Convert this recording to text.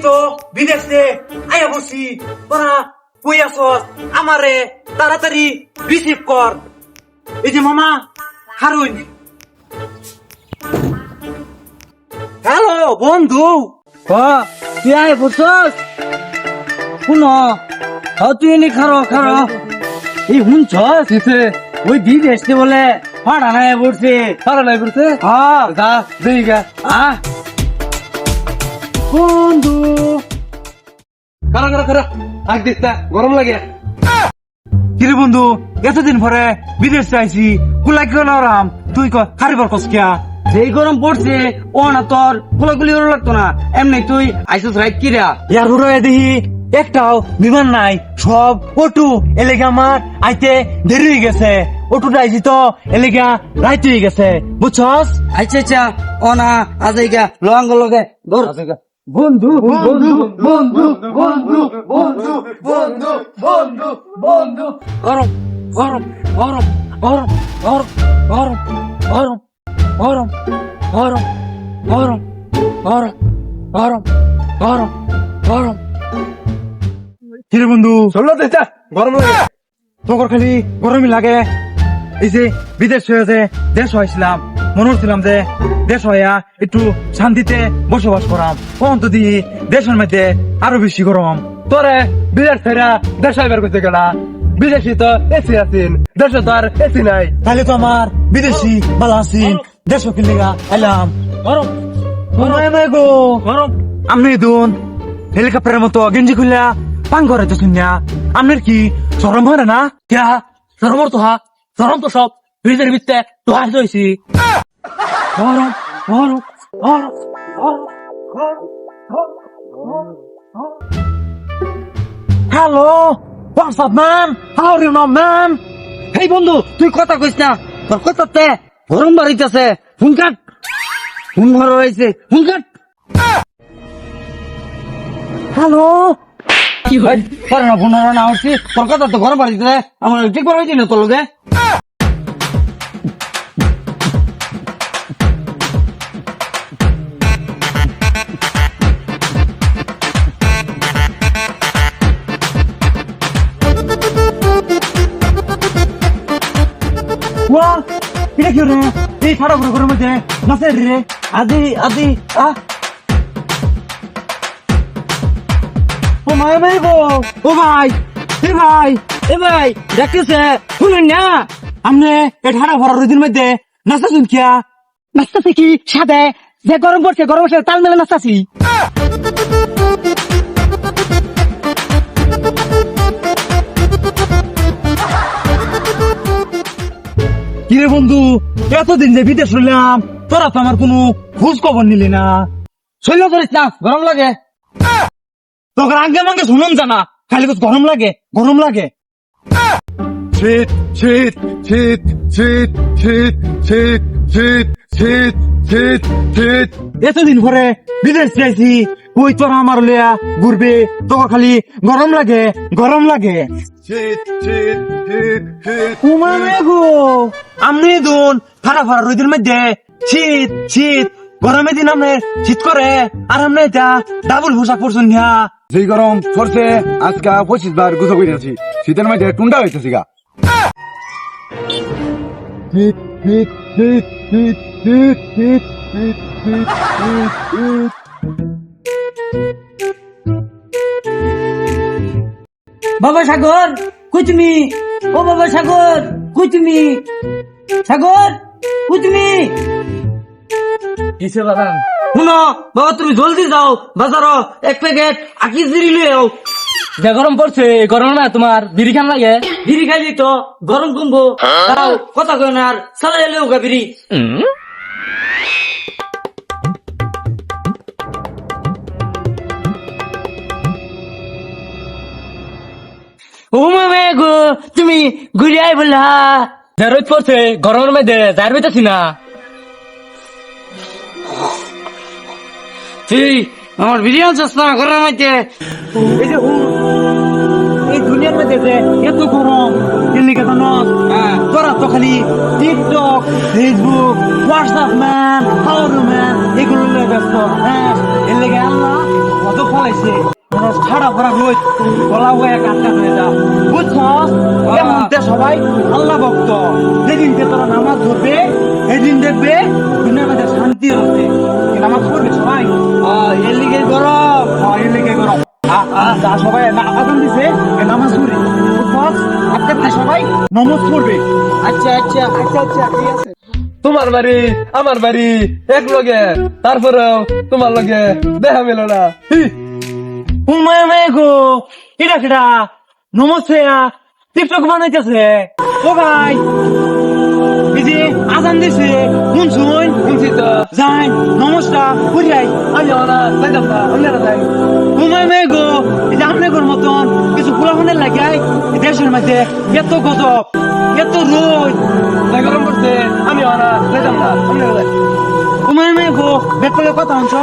তো বিদেশে আয়া বসি তোরা কই আসস আমারে তাড়াতাড়ি রিসিভ কর। এই যে মামা হারুন। হ্যালো বন্ধু। তুই আয় বসস শুন তুই এনে খারো এই শুনছস ওই বিদেশে বলে ফাড়া নাই পড়ছে হ্যাঁ যা দেইগা বন্ধু খারা আগ দিস না, গরম লাগে। কিরে বন্ধু এতদিন পরে বিদেশ আইছি কুলাই কেন আরাম তুই হারিবার কসকিয়া যেই গরম পড়ছে ও না তোর গোলাগুলি ওর লাগতো না এমনি তুই আইসস রাইট কিরা ইয়ার হুড়ে দেখি একটাও বিমান নাই, সব অটু এলেগা আমার আইতে দেরি হয়ে গেছে। অটুটা আইছি তো এলেগা রাইতে হয়ে গেছে বুঝছস। আচ্ছা ও না আজাইগা লঙ্গ লগে ধর বন্ধু বন্ধু বন্ধু বন্ধু বন্ধু বন্ধু বন্ধু বন্ধু গরম গরম গরম গরম গরম গরম গরম গরম গরম গরম গরম গরম গরম কিরে বন্ধু চলো দেশটা গরম লাগে তোর খালি গরমই লাগে। এই যে বিদেশ হয়েছে দেশ হয়েছিলাম মনে হচ্ছিলাম যে দেশ হইয়া একটু শান্তিতে বসবাস করাম, কোন তো দি দেশের মধ্যে আরো বেশি গরম। তোরে বিদেশ ছেড়া দেশ হইবার করতে গেলা, বিদেশি তো এসি আছেন, দেশে তো আর এসি নাই, তাহলে তো আমার বিদেশি ভালো আছেন, দেশ কিনলে এলাম। গরম গো গরম আমনি দুন হেলিকপ্টারের মতো গেঞ্জি খুললা পান করে তো শুনিয়া আপনার কি সরম হয় না? क्या सरमर तो हा सरम तो सब फ्रीजर बित्ते तो हास होइसी गरम गरम hello WhatsApp man, how are you no man? Hey বন্ধু তুই কথা কইস না তোর কথাতে গরম বাড়িতেছে ফোন কাট ফোন ভরা হইছে ফোন কাট হ্যালো কি হয় তোর না ফোন না হইছে তোর কথা তো গরম বাড়িতেছে আমার ঠিক বড় হইছে না তোর লগে ওয়া এটা কি রে? এই খারাপ করে মধ্যে নাচে রে আদি আদি ও মাই মাই গো ও ভাই এ ভাই এ ভাই দেখতেছে শুনেন না আমনে এ ঠাড়া ভরা রোদির মধ্যে নাচা শুন কিয়া নাস্তাছি কি সাথে যে গরম পড়ছে গরমের সাথে তাল মেলে নাস্তাছি কিরে বন্ধু এতদিন যে বিদেশ রইলাম তোরা তো আমার কোনো খোঁজ খবর নিলি না। শৈল ধরিস না গরম লাগে তোকে আগে মাঙ্গে শুনুন জানা খালি গরম লাগে গরম লাগে। শীত শীত শীত শীত শীত শীত শীত শীত শীত শীত এতদিন পরে বিদেশ যাইছি ওই তোরা আমার লিয়া ঘুরবে তোকে খালি গরম লাগে গরম লাগে। শীত শীত শীত শীত উমামে গো আমনি দুন ফাড়া ফাড়া রোদের মধ্যে শীত শীত গরমের দিন আমনে শীত করে আর আমনে এটা ডাবল পোশাক পরছুন না। যেই গরম পড়ছে আজকা 25 বার গুছো কইরাছি শীতের মধ্যে টুন্ডা হইতেছি গা শীত শীত শীত শীত শীত শীত শীত শীত শীত বাবা সাগর কই তুমি ও বাবা সাগর কই তুমি সাগর কই তুমি কিসে বাদাম শুনো বাবা তুমি জলদি যাও বাজারও এক প্যাকেট আকি জিরি লই আও যা গরম পড়ছে গরম না তোমার বিড়ি খান লাগে বিড়ি খাইলি তো গরম কমবো দাও কথা কই না আর সালা এলেও গা বিড়ি ও মামে গো তুমি ঘুরে আই বলা যা রোদ পড়ছে গরমের মধ্যে যার বেতাছি না তুই আমার বিড়ি আনছিস না গরমের মধ্যে এই যে এই দুনিয়ার মধ্যে যে এত গরম দিল্লি কে জানো তো করা তো খালি TikTok Facebook WhatsApp man how are you man এগুলো নিয়ে ব্যস্ত হ্যাঁ এর লেগে আল্লাহ কত ফলাইছে ছাড়া ভরা রোজ গলা হয়ে কাটকা হয়ে যা বুঝছস এমনতে সবাই আল্লাহ ভক্ত যেদিনকে তোরা নামাজ ধরবে সেদিন দেখবে দুনিয়ার মধ্যে শান্তি হচ্ছে নামাজ পড়বে সবাই এর লিগে গরম এর লিগে গরম যা সবাই আজান দিছে নামাজ পড়ে বুঝছস আজকে সবাই নমাজ পড়বে আচ্ছা আচ্ছা আচ্ছা আচ্ছা ঠিক আছে তোমার বাড়ি আমার বাড়ি এক লগে তারপরেও তোমার লগে দেখা মেলো না উমায় মে গো এটা কেডা নমস্তে টিকটক বানাইতেছে ও ভাই বিজি আজান দিছে শুন শুনছি তো যাই নমস্কার বুঝাই আমি ওরা যাইতাম না অন্যরা যাই উমায় মে গো এটা আপনাদের মতন কিছু ফুলাফানের লাগাই দেশের মধ্যে এত গজব এত রোদ তাই গরম করছে আমি ওরা যাইতাম না অন্যরা যাই উমায় মে গো বেকলে কথা হচ্ছ